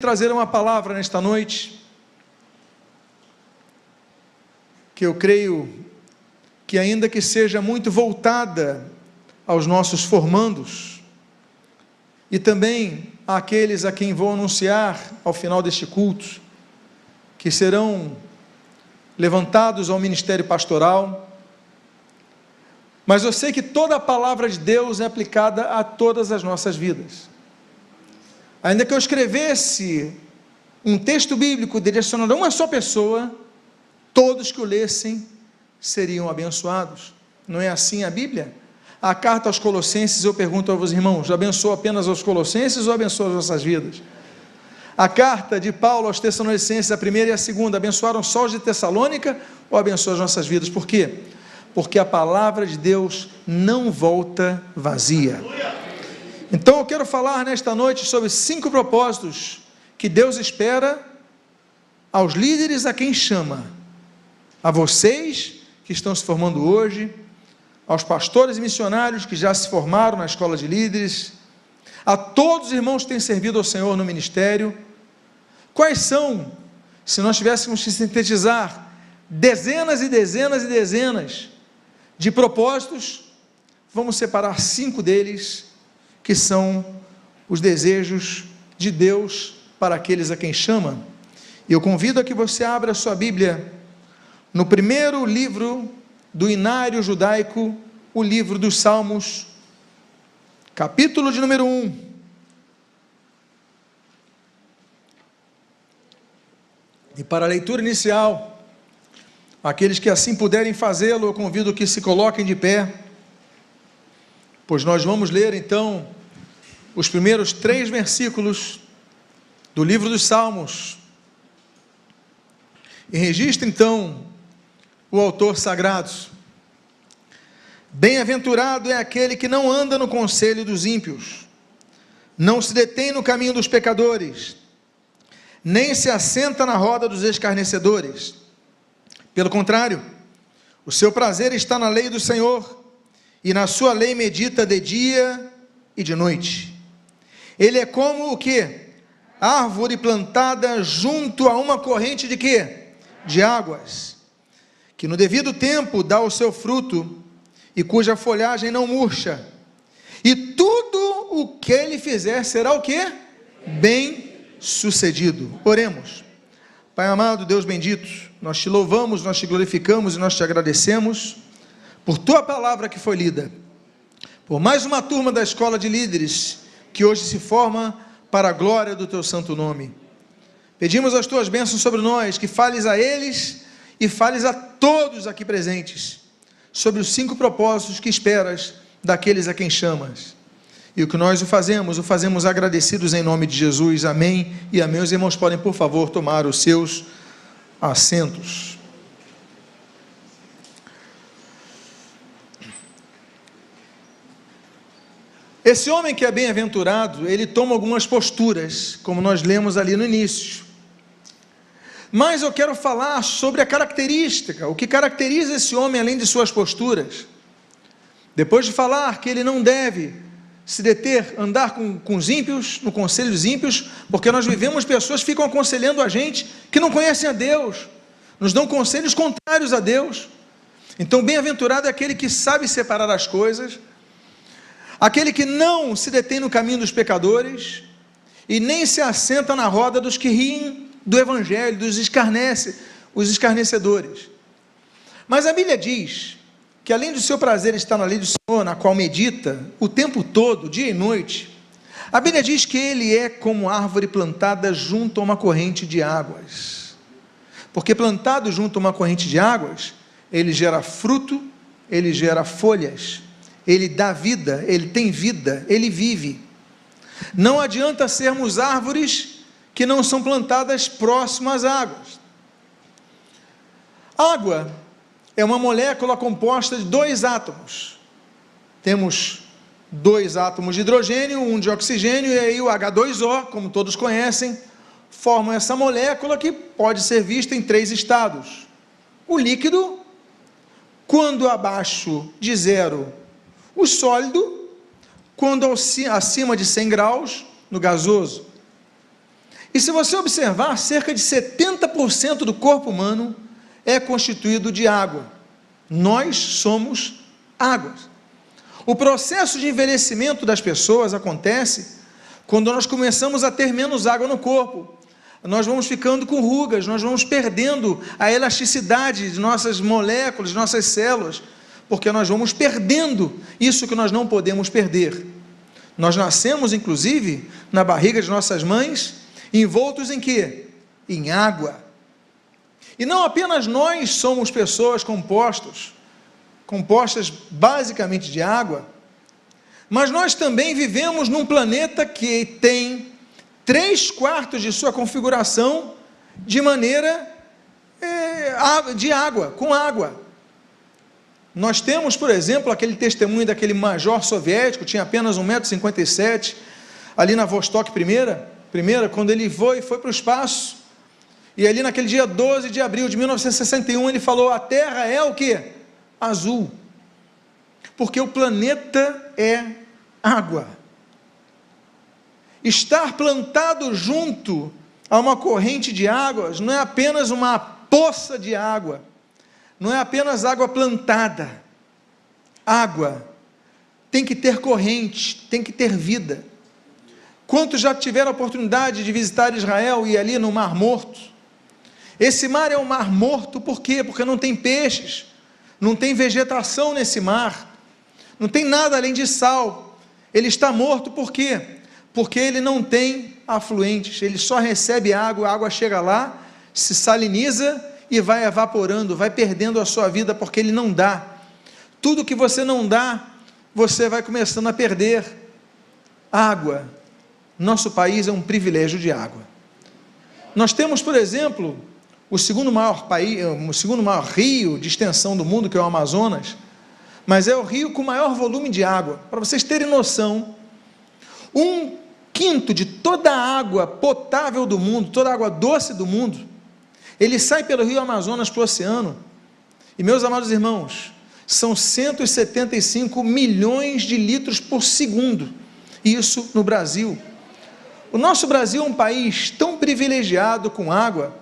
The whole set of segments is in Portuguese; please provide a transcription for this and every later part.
Trazer uma palavra nesta noite, que eu creio que, ainda que seja muito voltada aos nossos formandos, e também àqueles a quem vou anunciar ao final deste culto, que serão levantados ao ministério pastoral, mas eu sei que toda a palavra de Deus é aplicada a todas as nossas vidas. Ainda que eu escrevesse um texto bíblico direcionado a uma só pessoa, todos que o lessem seriam abençoados. Não é assim a Bíblia? A carta aos Colossenses, eu pergunto aos irmãos, abençoa apenas aos Colossenses ou abençoa as nossas vidas? A carta de Paulo aos Tessalonicenses, a primeira e a segunda, abençoaram só os de Tessalônica ou abençoa as nossas vidas? Por quê? Porque a palavra de Deus não volta vazia. Então eu quero falar nesta noite sobre 5 propósitos que Deus espera aos líderes a quem chama, a vocês que estão se formando hoje, aos pastores e missionários que já se formaram na escola de líderes, a todos os irmãos que têm servido ao Senhor no ministério. Quais são, se nós tivéssemos que sintetizar, dezenas e dezenas e dezenas de propósitos, vamos separar 5 deles, que são os desejos de Deus para aqueles a quem chama. E eu convido a que você abra a sua Bíblia no primeiro livro do Inário Judaico, o livro dos Salmos, capítulo de número 1. E para a leitura inicial, aqueles que assim puderem fazê-lo, eu convido que se coloquem de pé, pois nós vamos ler então os primeiros 3 versículos do livro dos Salmos. E registra então o autor sagrado: bem-aventurado é aquele que não anda no conselho dos ímpios, não se detém no caminho dos pecadores, nem se assenta na roda dos escarnecedores. Pelo contrário, o seu prazer está na lei do Senhor, e na sua lei medita de dia e de noite. Ele é como o quê? Árvore plantada junto a uma corrente de quê? De águas, que no devido tempo dá o seu fruto, e cuja folhagem não murcha, e tudo o que ele fizer será o quê? Bem sucedido. Oremos. Pai amado, Deus bendito, nós te louvamos, nós te glorificamos e nós te agradecemos por tua palavra que foi lida, por mais uma turma da escola de líderes que hoje se forma para a glória do teu santo nome. Pedimos as tuas bênçãos sobre nós, que fales a eles e fales a todos aqui presentes sobre os 5 propósitos que esperas daqueles a quem chamas. E o que nós o fazemos agradecidos em nome de Jesus. Amém e amém. Os irmãos podem, por favor, tomar os seus assentos. Esse homem que é bem-aventurado, ele toma algumas posturas, como nós lemos ali no início. Mas eu quero falar sobre a característica, o que caracteriza esse homem além de suas posturas. Depois de falar que ele não deve se deter, andar com os ímpios, no conselho dos ímpios, porque nós vivemos pessoas que ficam aconselhando a gente que não conhecem a Deus, nos dão conselhos contrários a Deus. Então, bem-aventurado é aquele que sabe separar as coisas, aquele que não se detém no caminho dos pecadores, e nem se assenta na roda dos que riem do Evangelho, os escarnecedores. Mas a Bíblia diz que, além do seu prazer estar na lei do Senhor, na qual medita o tempo todo, dia e noite, a Bíblia diz que ele é como árvore plantada junto a uma corrente de águas, porque plantado junto a uma corrente de águas, ele gera fruto, ele gera folhas, ele dá vida, ele tem vida, ele vive. Não adianta sermos árvores que não são plantadas próximas às águas. Água é uma molécula composta de 2 átomos. Temos 2 átomos de hidrogênio, um de oxigênio, e aí o H2O, como todos conhecem, formam essa molécula que pode ser vista em 3 estados. O líquido, quando abaixo de 0, o sólido, quando acima de 100 graus, no gasoso. E se você observar, cerca de 70% do corpo humano é constituído de água. Nós somos água. O processo de envelhecimento das pessoas acontece quando nós começamos a ter menos água no corpo. Nós vamos ficando com rugas, nós vamos perdendo a elasticidade de nossas moléculas, de nossas células, porque nós vamos perdendo isso que nós não podemos perder. Nós nascemos, inclusive, na barriga de nossas mães, envoltos em quê? Em água. E não apenas nós somos pessoas compostas basicamente de água, mas nós também vivemos num planeta que tem 3/4 de sua configuração de maneira de água, com água. Nós temos, por exemplo, aquele testemunho daquele major soviético, tinha apenas 1,57 m, ali na Vostok primeira, quando ele foi para o espaço, e ali naquele dia 12 de abril de 1961, ele falou: a Terra é o quê? Azul, porque o planeta é água. Estar plantado junto a uma corrente de águas não é apenas uma poça de água, não é apenas água plantada. Água tem que ter corrente, tem que ter vida. Quantos já tiveram a oportunidade de visitar Israel e ir ali no Mar Morto? Esse mar é um mar morto, por quê? Porque não tem peixes, não tem vegetação nesse mar, não tem nada além de sal. Ele está morto por quê? Porque ele não tem afluentes, ele só recebe água, a água chega lá, se saliniza e vai evaporando, vai perdendo a sua vida, porque ele não dá. Tudo que você não dá, você vai começando a perder. Água. Nosso país é um privilégio de água. Nós temos, por exemplo, o segundo maior rio de extensão do mundo, que é o Amazonas, mas é o rio com maior volume de água. Para vocês terem noção, 1/5 de toda a água potável do mundo, toda a água doce do mundo, ele sai pelo rio Amazonas para o oceano. E, meus amados irmãos, são 175 milhões de litros por segundo, isso no Brasil. O nosso Brasil é um país tão privilegiado com água,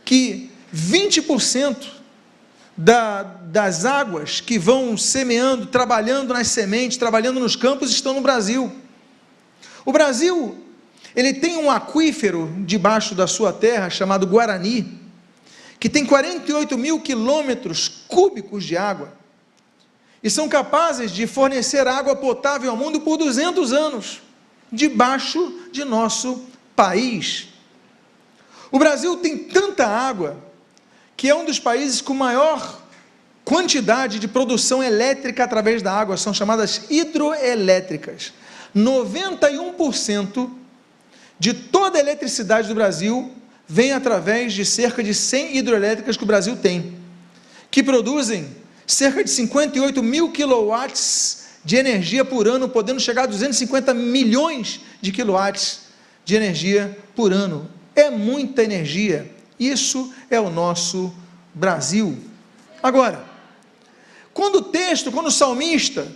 que 20% das águas que vão semeando, trabalhando nas sementes, trabalhando nos campos, estão no Brasil. O Brasil, ele tem um aquífero debaixo da sua terra, chamado Guarani, que tem 48 mil quilômetros cúbicos de água, e são capazes de fornecer água potável ao mundo por 200 anos, debaixo de nosso país. O Brasil tem tanta água, que é um dos países com maior quantidade de produção elétrica através da água, são chamadas hidroelétricas. 91% de toda a eletricidade do Brasil vem através de cerca de 100 hidroelétricas que o Brasil tem, que produzem cerca de 58 mil quilowatts de energia por ano, podendo chegar a 250 milhões de quilowatts de energia por ano. É muita energia. Isso é o nosso Brasil. Agora, quando o salmista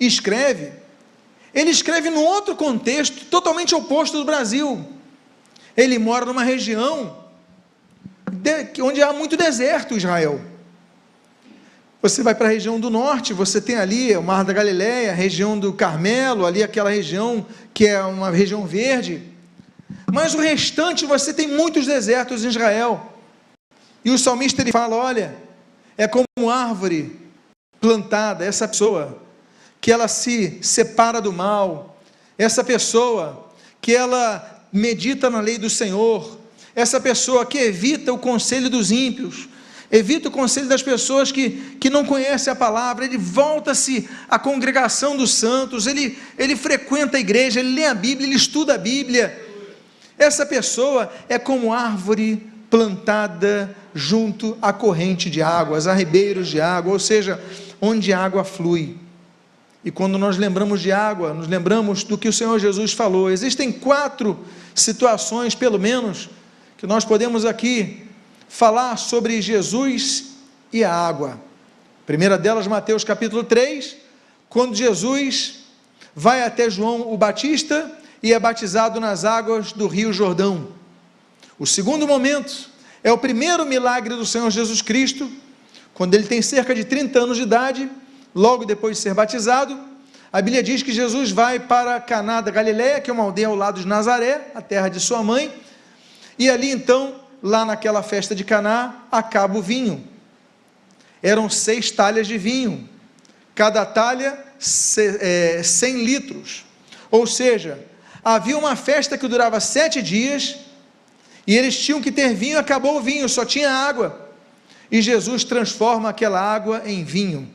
escreve, ele escreve num outro contexto, totalmente oposto do Brasil. Ele mora numa região onde há muito deserto, Israel. Você vai para a região do norte, você tem ali o Mar da Galileia, a região do Carmelo, ali aquela região que é uma região verde, mas o restante você tem muitos desertos em Israel. E o salmista ele fala: olha, é como uma árvore plantada, essa pessoa que ela se separa do mal, essa pessoa que ela medita na lei do Senhor, essa pessoa que evita o conselho dos ímpios, evita o conselho das pessoas que não conhecem a palavra, ele volta-se à congregação dos santos, ele frequenta a igreja, ele lê a Bíblia, ele estuda a Bíblia. Essa pessoa é como árvore plantada junto à corrente de águas, a ribeiros de água, ou seja, onde a água flui. E quando nós lembramos de água, nos lembramos do que o Senhor Jesus falou. Existem 4 situações, pelo menos, que nós podemos aqui falar sobre Jesus e a água. A primeira delas, Mateus capítulo 3, quando Jesus vai até João o Batista, e é batizado nas águas do Rio Jordão. O segundo momento é o primeiro milagre do Senhor Jesus Cristo, quando ele tem cerca de 30 anos de idade, logo depois de ser batizado. A Bíblia diz que Jesus vai para Caná da Galileia, que é uma aldeia ao lado de Nazaré, a terra de sua mãe, e ali então, lá naquela festa de Caná, acaba o vinho. Eram 6 talhas de vinho, cada talha 100 litros, ou seja, havia uma festa que durava 7 dias, e eles tinham que ter vinho, acabou o vinho, só tinha água, e Jesus transforma aquela água em vinho.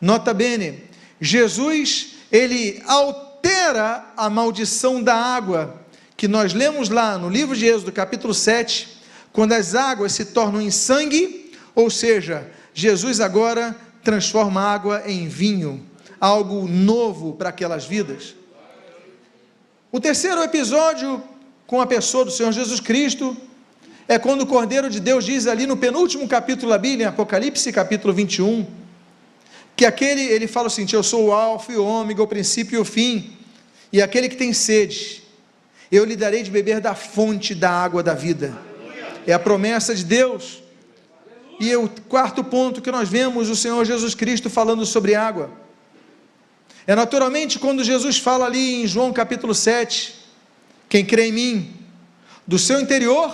Nota bene, Jesus, ele altera a maldição da água, que nós lemos lá no livro de Êxodo, capítulo 7, quando as águas se tornam em sangue, ou seja, Jesus agora transforma a água em vinho, algo novo para aquelas vidas. O terceiro episódio com a pessoa do Senhor Jesus Cristo é quando o Cordeiro de Deus diz ali no penúltimo capítulo da Bíblia, em Apocalipse capítulo 21, que ele fala o seguinte: eu sou o alfa e o ômega, o princípio e o fim, e aquele que tem sede, eu lhe darei de beber da fonte da água da vida. É a promessa de Deus. E o quarto ponto que nós vemos o Senhor Jesus Cristo falando sobre água, é naturalmente quando Jesus fala ali em João capítulo 7, quem crê em mim, do seu interior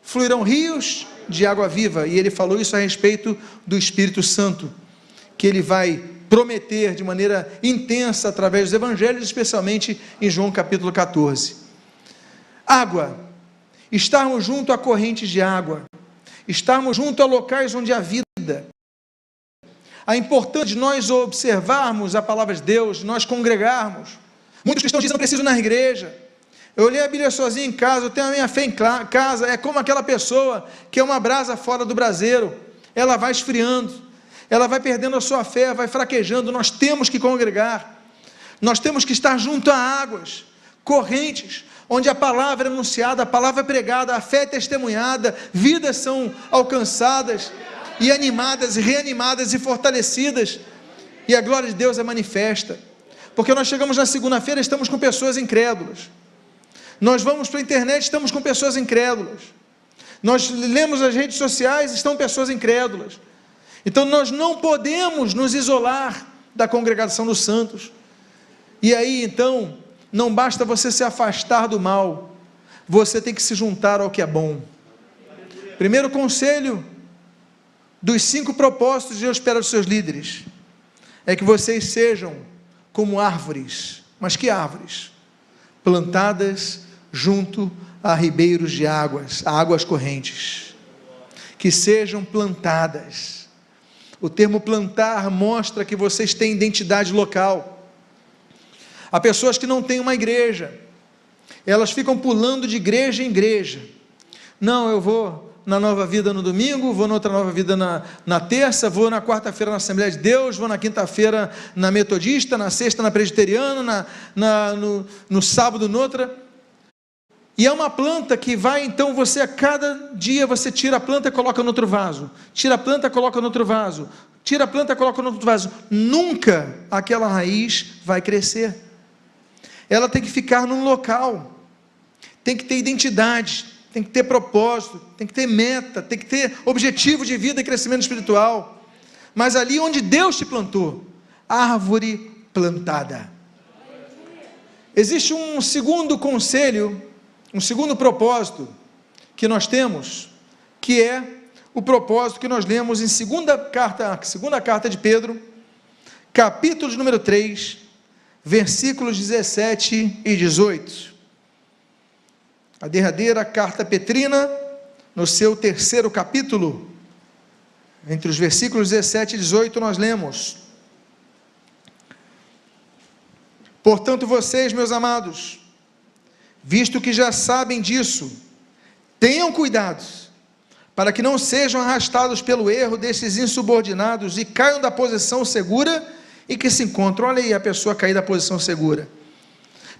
fluirão rios de água viva, e ele falou isso a respeito do Espírito Santo, que ele vai prometer de maneira intensa através dos evangelhos, especialmente em João capítulo 14. Água, estarmos junto a correntes de água, estarmos junto a locais onde há vida, a importância de nós observarmos a palavra de Deus, nós congregarmos. Muitos cristãos dizem: não preciso ir na igreja, eu leio a Bíblia sozinho em casa, eu tenho a minha fé em casa. É como aquela pessoa que é uma brasa fora do braseiro, ela vai esfriando, ela vai perdendo a sua fé, vai fraquejando. Nós temos que congregar, nós temos que estar junto a águas, correntes, onde a palavra é anunciada, a palavra é pregada, a fé é testemunhada, vidas são alcançadas, e animadas, e reanimadas, e fortalecidas, e a glória de Deus é manifesta, porque nós chegamos na segunda-feira, estamos com pessoas incrédulas, nós vamos para a internet, estamos com pessoas incrédulas, nós lemos as redes sociais, estão pessoas incrédulas. Então nós não podemos nos isolar da congregação dos santos. E aí então, não basta você se afastar do mal, você tem que se juntar ao que é bom. Primeiro conselho dos 5 propósitos de Deus para os seus líderes é que vocês sejam como árvores. Mas que árvores? Plantadas junto a ribeiros de águas, a águas correntes. Que sejam plantadas. O termo plantar mostra que vocês têm identidade local. Há pessoas que não têm uma igreja, elas ficam pulando de igreja em igreja. Não, eu vou na Nova Vida no domingo, vou na outra Nova Vida na terça, vou na quarta-feira na Assembleia de Deus, vou na quinta-feira na Metodista, na sexta na Presbiteriana, no sábado noutra. E é uma planta que vai, então, você a cada dia, você tira a planta e coloca no outro vaso, tira a planta e coloca no outro vaso, tira a planta e coloca no outro vaso. Nunca aquela raiz vai crescer. Ela tem que ficar num local, tem que ter identidade, tem que ter propósito, tem que ter meta, tem que ter objetivo de vida e crescimento espiritual. Mas ali onde Deus te plantou, árvore plantada. Existe um segundo conselho, um segundo propósito que nós temos, que é o propósito que nós lemos em segunda carta de Pedro, capítulo de número 3, versículos 17 e 18. A derradeira carta petrina, no seu 3º capítulo, entre os versículos 17 e 18, nós lemos: portanto, vocês, meus amados, visto que já sabem disso, tenham cuidado, para que não sejam arrastados pelo erro desses insubordinados e caiam da posição segura e que se encontram. Olha aí a pessoa cair da posição segura.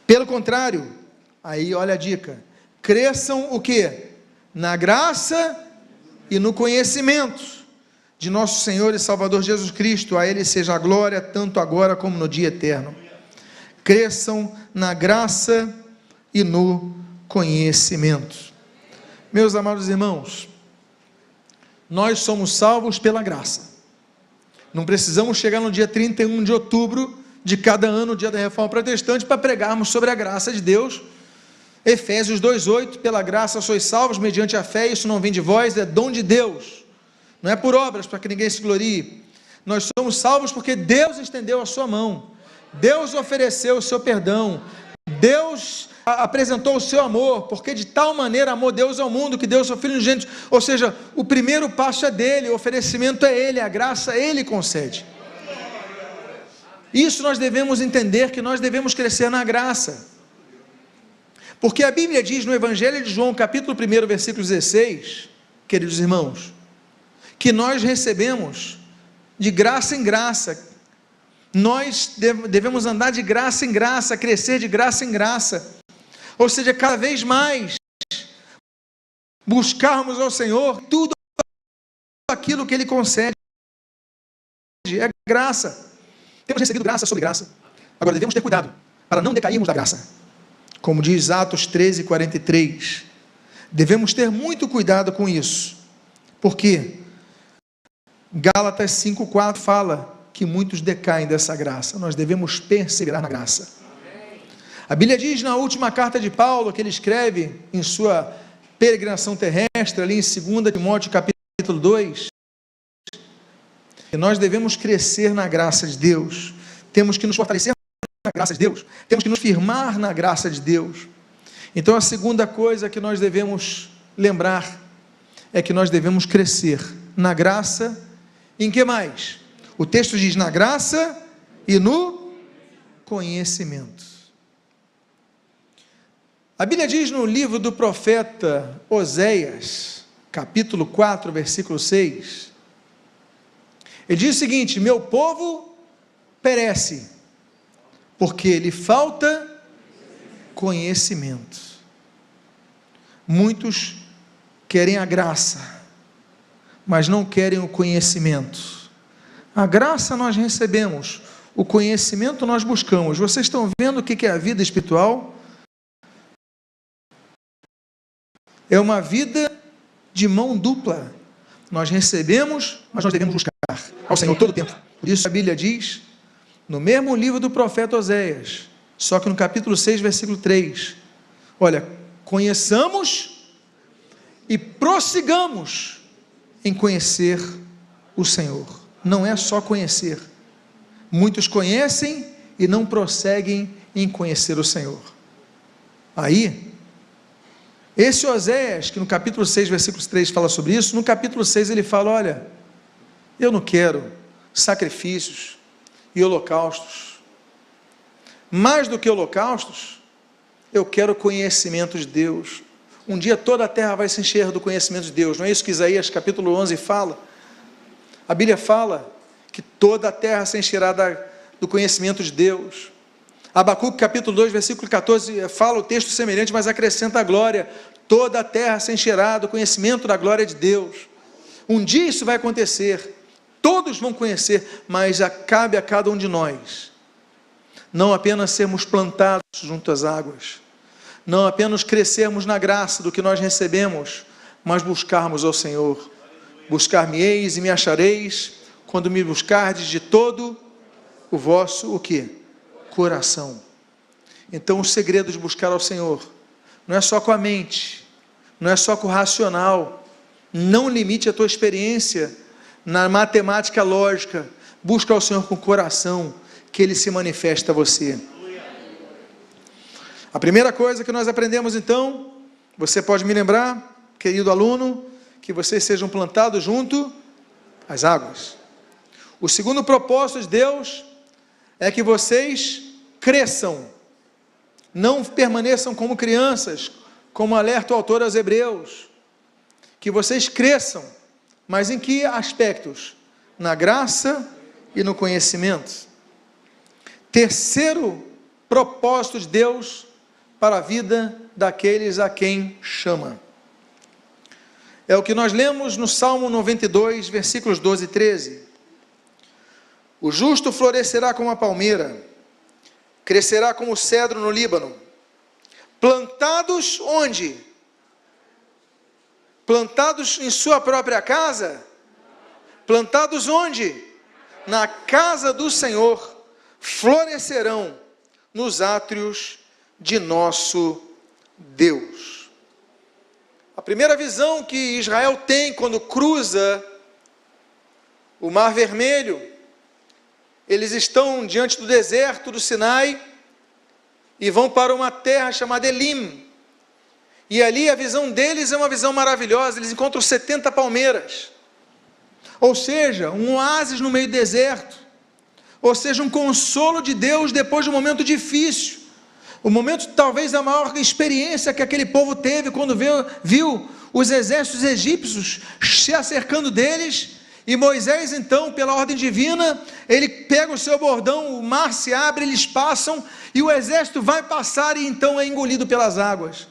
Pelo contrário, aí olha a dica, cresçam o quê? Na graça e no conhecimento de nosso Senhor e Salvador Jesus Cristo. A Ele seja a glória, tanto agora como no dia eterno. cresçam na graça e no conhecimento. Meus amados irmãos, nós somos salvos pela graça. Não precisamos chegar no dia 31 de outubro de cada ano, o dia da Reforma Protestante, para pregarmos sobre a graça de Deus. Efésios 2:8, pela graça sois salvos mediante a fé, isso não vem de vós, é dom de Deus, não é por obras, para que ninguém se glorie. Nós somos salvos porque Deus estendeu a sua mão, Deus ofereceu o seu perdão, Deus apresentou o seu amor, porque de tal maneira amou Deus ao mundo, que deu o seu Filho unigênito. Ou seja, o primeiro passo é dele, o oferecimento é ele, a graça ele concede. Isso nós devemos entender, que nós devemos crescer na graça, porque a Bíblia diz no Evangelho de João, capítulo 1, versículo 16, queridos irmãos, que nós recebemos de graça em graça. Nós devemos andar de graça em graça, crescer de graça em graça, ou seja, cada vez mais buscarmos ao Senhor tudo aquilo que Ele concede, é graça. Temos recebido graça sobre graça, agora devemos ter cuidado para não decairmos da graça, como diz Atos 13:43, devemos ter muito cuidado com isso, porque Gálatas 5:4 fala que muitos decaem dessa graça, nós devemos perseverar na graça. A Bíblia diz na última carta de Paulo, que ele escreve em sua peregrinação terrestre, ali em 2 Timóteo capítulo 2, que nós devemos crescer na graça de Deus, temos que nos fortalecer na graça de Deus, temos que nos firmar na graça de Deus. Então a segunda coisa que nós devemos lembrar, é que nós devemos crescer na graça, em que mais? O texto diz na graça e no conhecimento. A Bíblia diz no livro do profeta Oséias, capítulo 4, versículo 6, ele diz o seguinte: meu povo perece, porque lhe falta conhecimento. Muitos querem a graça, mas não querem o conhecimento. A graça nós recebemos, o conhecimento nós buscamos. Vocês estão vendo o que é a vida espiritual? É uma vida de mão dupla. Nós recebemos, mas nós devemos buscar ao Senhor todo o tempo. Por isso a Bíblia diz, no mesmo livro do profeta Oséias, só que no capítulo 6, versículo 3, olha, conheçamos e prossigamos em conhecer o Senhor. Não é só conhecer. Muitos conhecem e não prosseguem em conhecer o Senhor. Aí, esse Oséias, que no capítulo 6, versículo 3 fala sobre isso, no capítulo 6 ele fala, olha, eu não quero sacrifícios e holocaustos. Mais do que holocaustos, eu quero conhecimento de Deus. Um dia toda a terra vai se encher do conhecimento de Deus. Não é isso que Isaías capítulo 11 fala? A Bíblia fala que toda a terra se encherá do conhecimento de Deus. Abacuque capítulo 2, versículo 14, fala o texto semelhante, mas acrescenta a glória. Toda a terra se encherá do conhecimento da glória de Deus. Um dia isso vai acontecer, todos vão conhecer, mas cabe a cada um de nós, não apenas sermos plantados junto às águas, não apenas crescermos na graça do que nós recebemos, mas buscarmos ao Senhor. Buscar-me-eis e me achareis, quando me buscardes de todo o vosso, o quê? Coração. Então o segredo de buscar ao Senhor, não é só com a mente, não é só com o racional, não limite a tua experiência na matemática lógica, busca ao Senhor com o coração, que Ele se manifesta a você. A primeira coisa que nós aprendemos então, você pode me lembrar, querido aluno, que vocês sejam plantados junto às águas. O segundo propósito de Deus é que vocês cresçam, não permaneçam como crianças, como alerta o autor aos Hebreus, que vocês cresçam, mas em que aspectos? Na graça e no conhecimento. Terceiro propósito de Deus para a vida daqueles a quem chama. É o que nós lemos no Salmo 92, versículos 12 e 13. O justo florescerá como a palmeira, crescerá como cedro no Líbano. Plantados onde? Plantados em sua própria casa? Plantados onde? Na casa do Senhor, florescerão nos átrios de nosso Deus. A primeira visão que Israel tem quando cruza o Mar Vermelho, eles estão diante do deserto do Sinai e vão para uma terra chamada Elim. E ali a visão deles é uma visão maravilhosa, eles encontram 70 palmeiras. Ou seja, um oásis no meio do deserto. Ou seja, um consolo de Deus depois de um momento difícil. O momento talvez da maior experiência que aquele povo teve quando viu os exércitos egípcios se acercando deles. E Moisés então, pela ordem divina, ele pega o seu bordão, o mar se abre, eles passam, e o exército vai passar e então é engolido pelas águas.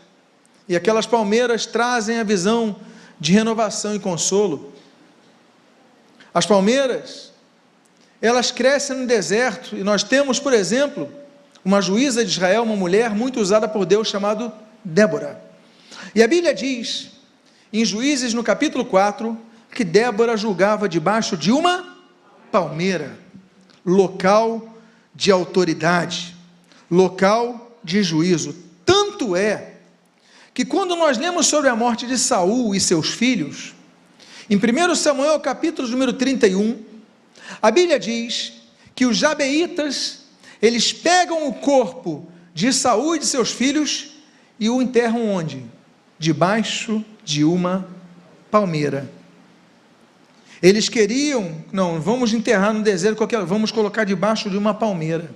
E aquelas palmeiras trazem a visão de renovação e consolo. As palmeiras, elas crescem no deserto, e nós temos, por exemplo, uma juíza de Israel, uma mulher muito usada por Deus, chamada Débora. E a Bíblia diz, em Juízes, no capítulo 4, que Débora julgava debaixo de uma palmeira, local de autoridade, local de juízo. Tanto é que quando nós lemos sobre a morte de Saul e seus filhos, em 1 Samuel capítulo número 31, a Bíblia diz que os jabeítas, eles pegam o corpo de Saul e de seus filhos e o enterram onde? Debaixo de uma palmeira. Eles queriam, não, vamos enterrar no deserto, vamos colocar debaixo de uma palmeira.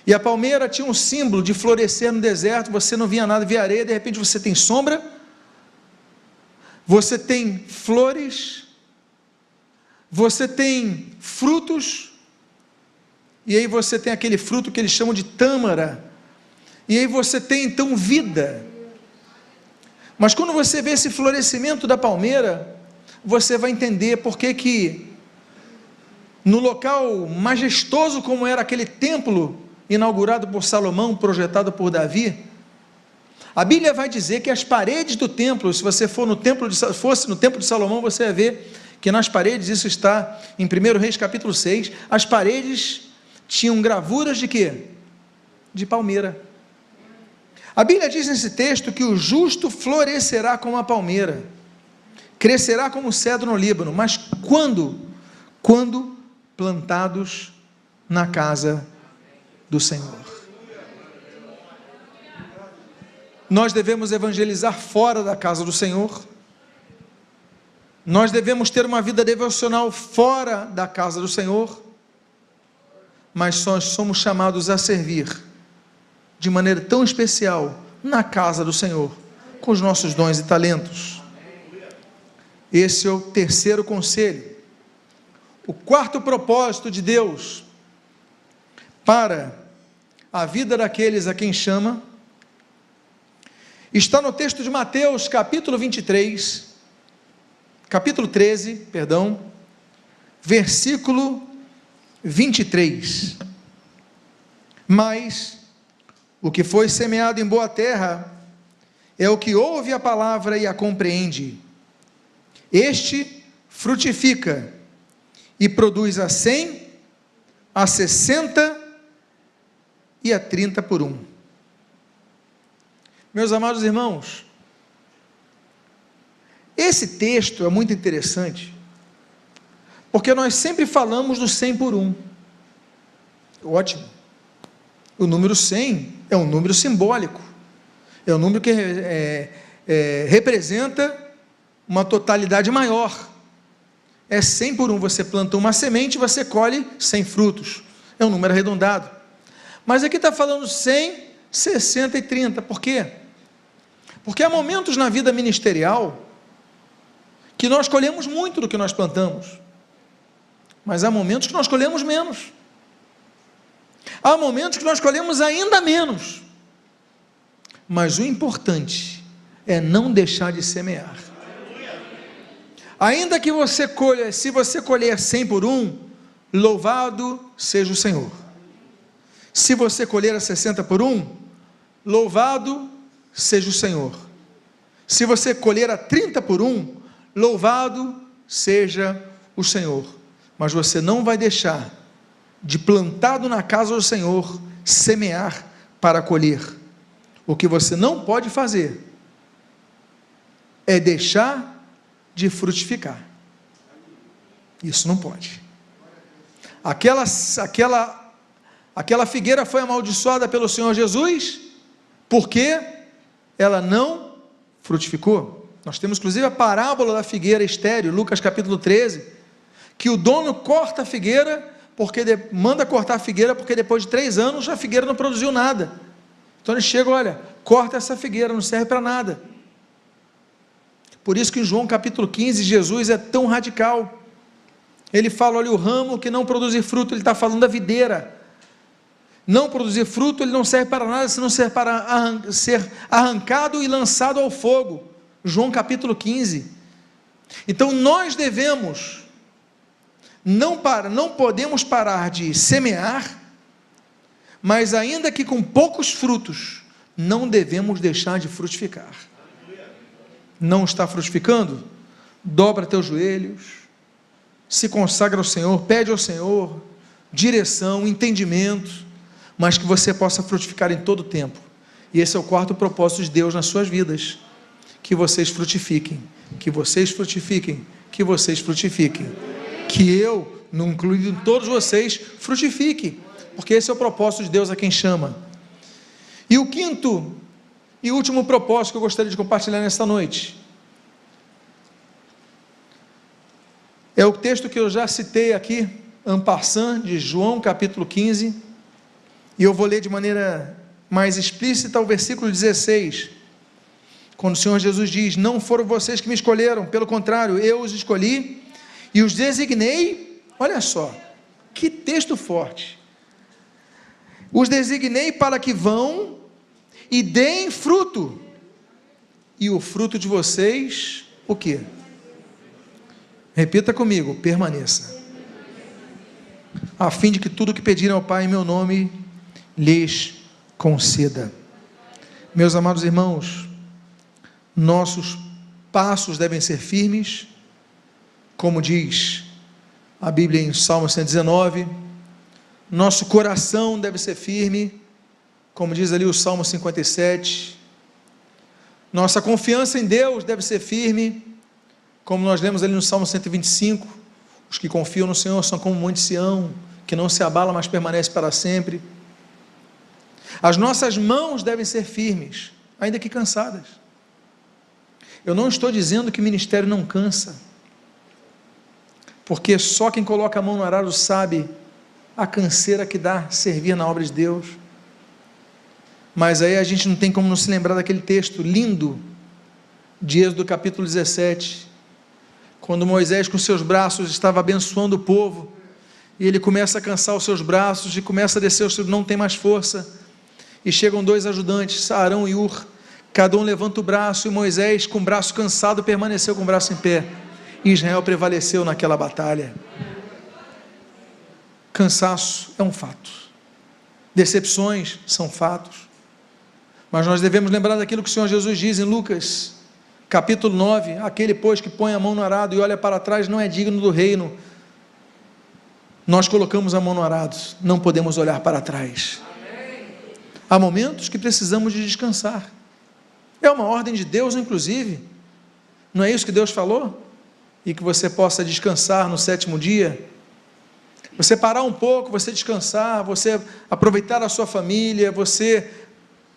E a palmeira tinha um símbolo de florescer no deserto, você não via nada, via areia, de repente você tem sombra, você tem flores, você tem frutos, e aí você tem aquele fruto que eles chamam de tâmara, e aí você tem então vida. Mas quando você vê esse florescimento da palmeira, você vai entender por que no local majestoso como era aquele templo inaugurado por Salomão, projetado por Davi, a Bíblia vai dizer que as paredes do templo, se você fosse no templo de Salomão, você vai ver que nas paredes, isso está em 1 Reis capítulo 6, as paredes tinham gravuras de quê? De palmeira. A Bíblia diz nesse texto que o justo florescerá como a palmeira, crescerá como o cedro no Líbano, mas quando? Quando plantados na casa do Senhor. Nós devemos evangelizar fora da casa do Senhor, nós devemos ter uma vida devocional fora da casa do Senhor, mas nós somos chamados a servir de maneira tão especial na casa do Senhor, com os nossos dons e talentos. Esse é o terceiro conselho. O quarto propósito de Deus para a vida daqueles a quem chama está no texto de Mateus, capítulo 13, versículo 23. Mas o que foi semeado em boa terra é o que ouve a palavra e a compreende. Este frutifica e produz a 100, a 60 e a 30 por 1. Meus amados irmãos, esse texto é muito interessante, porque nós sempre falamos do 100 por 1. Ótimo. O número 100 é um número simbólico, é um número que representa uma totalidade maior. É 100 por 1, você planta uma semente, você colhe 100 frutos, é um número arredondado. Mas aqui está falando 100, 60 e 30, por quê? Porque há momentos na vida ministerial que nós colhemos muito do que nós plantamos, mas há momentos que nós colhemos menos, há momentos que nós colhemos ainda menos, mas o importante é não deixar de semear. Ainda que você colha, se você colher 100 por 1, louvado seja o Senhor. Se você colher a 60 por 1, louvado seja o Senhor. Se você colher a 30 por 1, louvado seja o Senhor. Mas você não vai deixar de, plantado na casa do Senhor, semear para colher. O que você não pode fazer é deixar de frutificar. Isso não pode. Aquela figueira foi amaldiçoada pelo Senhor Jesus, porque ela não frutificou. Nós temos inclusive a parábola da figueira estéril, Lucas capítulo 13, que o dono corta a figueira, manda cortar a figueira, porque depois de 3 anos a figueira não produziu nada. Então ele chega, olha, corta essa figueira, não serve para nada. Por isso que em João capítulo 15, Jesus é tão radical. Ele fala, olha, o ramo que não produzir fruto, ele está falando da videira. Não produzir fruto, ele não serve para nada, senão serve para ser arrancado e lançado ao fogo. João capítulo 15. Então nós devemos, não podemos parar de semear, mas ainda que com poucos frutos, não devemos deixar de frutificar. Não está frutificando? Dobra teus joelhos, se consagra ao Senhor, pede ao Senhor direção, entendimento, mas que você possa frutificar em todo o tempo. E esse é o 4º propósito de Deus nas suas vidas, que vocês frutifiquem, que vocês frutifiquem, que vocês frutifiquem, que eu, não incluindo todos vocês, frutifiquem, porque esse é o propósito de Deus a quem chama. E o 5º e último propósito que eu gostaria de compartilhar nesta noite, é o texto que eu já citei aqui, en passant, de João capítulo 15, e eu vou ler de maneira mais explícita o versículo 16, quando o Senhor Jesus diz, não foram vocês que me escolheram, pelo contrário, eu os escolhi, e os designei, olha só, que texto forte, os designei para que vão e deem fruto, e o fruto de vocês, o quê? Repita comigo, permaneça, a fim de que tudo o que pedirem ao Pai em meu nome, lhes conceda. Meus amados irmãos, nossos passos devem ser firmes, como diz a Bíblia em Salmo 119, nosso coração deve ser firme, como diz ali o Salmo 57, nossa confiança em Deus deve ser firme, como nós lemos ali no Salmo 125, os que confiam no Senhor são como o monte Sião, que não se abala, mas permanece para sempre. As nossas mãos devem ser firmes, ainda que cansadas. Eu não estou dizendo que o ministério não cansa, porque só quem coloca a mão no arado sabe a canseira que dá servir na obra de Deus. Mas aí a gente não tem como não se lembrar daquele texto lindo de Êxodo capítulo 17, quando Moisés com seus braços estava abençoando o povo, e ele começa a cansar os seus braços, e começa a descer, não tem mais força, e chegam 2 ajudantes, Arão e Ur, cada um levanta o braço, e Moisés com o braço cansado, permaneceu com o braço em pé, e Israel prevaleceu naquela batalha. Cansaço é um fato, decepções são fatos, mas nós devemos lembrar daquilo que o Senhor Jesus diz em Lucas capítulo 9, aquele pois que põe a mão no arado e olha para trás não é digno do reino. Nós colocamos a mão no arado, não podemos olhar para trás. Há momentos que precisamos de descansar, é uma ordem de Deus inclusive, não é isso que Deus falou? E que você possa descansar no 7º dia, você parar um pouco, você descansar, você aproveitar a sua família, você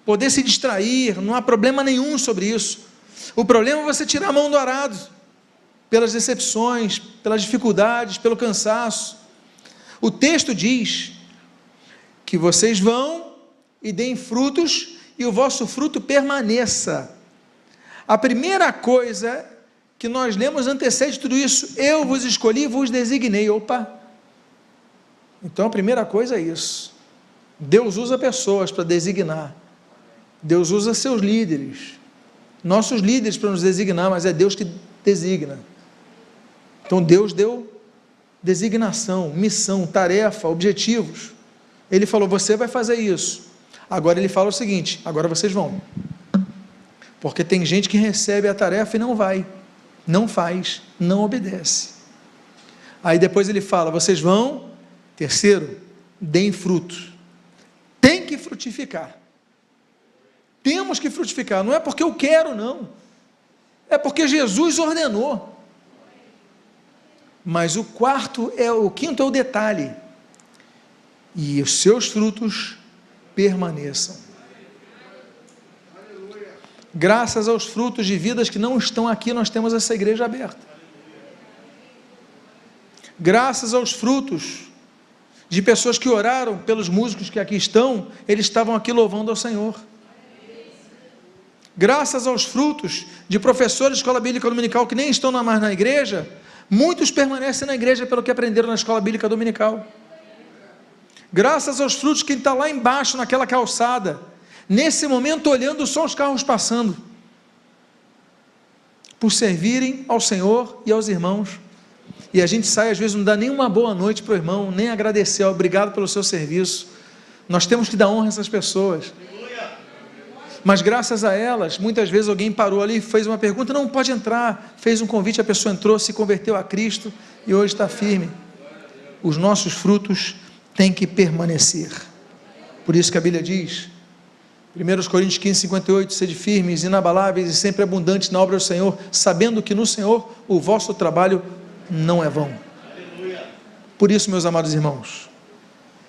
poder se distrair, não há problema nenhum sobre isso. O problema é você tirar a mão do arado, pelas decepções, pelas dificuldades, pelo cansaço. O texto diz que vocês vão e deem frutos, e o vosso fruto permaneça. A primeira coisa que nós lemos antecede tudo isso, eu vos escolhi e vos designei. Opa! Então a primeira coisa é isso, Deus usa pessoas para designar, Deus usa seus líderes, nossos líderes para nos designar, mas é Deus que designa. Então Deus deu designação, missão, tarefa, objetivos, Ele falou, você vai fazer isso. Agora ele fala o seguinte, agora vocês vão. Porque tem gente que recebe a tarefa e não vai, não faz, não obedece. Aí depois ele fala, vocês vão, terceiro, deem frutos. Tem que frutificar. Temos que frutificar, não é porque eu quero, não. É porque Jesus ordenou. Mas o quinto é o detalhe. E os seus frutos permaneçam. Graças aos frutos de vidas que não estão aqui, nós temos essa igreja aberta. Graças aos frutos de pessoas que oraram pelos músicos que aqui estão, eles estavam aqui louvando ao Senhor. Graças aos frutos de professores de escola bíblica dominical que nem estão mais na igreja, muitos permanecem na igreja pelo que aprenderam na escola bíblica dominical. Graças aos frutos que está lá embaixo naquela calçada, nesse momento olhando só os carros passando, por servirem ao Senhor e aos irmãos. E a gente sai, às vezes não dá nem uma boa noite para o irmão, nem agradecer, obrigado pelo seu serviço. Nós temos que dar honra a essas pessoas. Mas graças a elas, muitas vezes alguém parou ali, fez uma pergunta, não, pode entrar, fez um convite, a pessoa entrou, se converteu a Cristo e hoje está firme. Os nossos frutos têm que permanecer. Por isso que a Bíblia diz, 1 Coríntios 15, 58, sede firmes, inabaláveis e sempre abundantes na obra do Senhor, sabendo que no Senhor o vosso trabalho não é vão. Por isso, meus amados irmãos,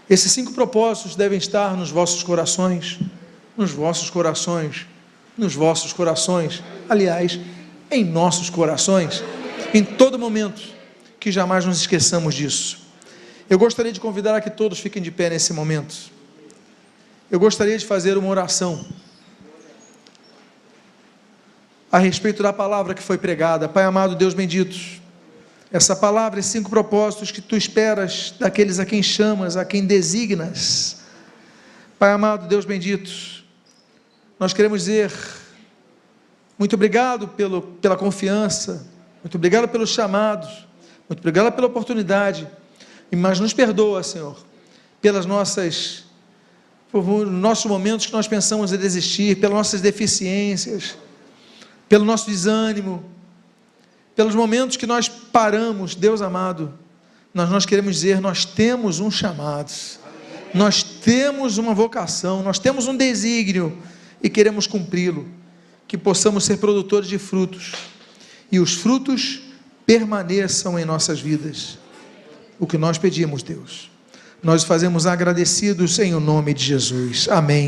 esses 5 propósitos devem estar nos vossos corações, nos vossos corações, nos vossos corações, aliás, em nossos corações, em todo momento, que jamais nos esqueçamos disso. Eu gostaria de convidar a que todos fiquem de pé nesse momento. Eu gostaria de fazer uma oração a respeito da palavra que foi pregada. Pai amado, Deus bendito, essa palavra, esses 5 propósitos que Tu esperas daqueles a quem chamas, a quem designas. Pai amado, Deus bendito, nós queremos dizer muito obrigado pela confiança, muito obrigado pelos chamados, muito obrigado pela oportunidade, mas nos perdoa, Senhor, pelos nossos momentos que nós pensamos em desistir, pelas nossas deficiências, pelo nosso desânimo, pelos momentos que nós paramos. Deus amado, nós queremos dizer, nós temos um chamado, nós temos uma vocação, nós temos um desígnio e queremos cumpri-lo, que possamos ser produtores de frutos, e os frutos permaneçam em nossas vidas. O que nós pedimos, Deus, nós fazemos agradecidos em o nome de Jesus. Amém.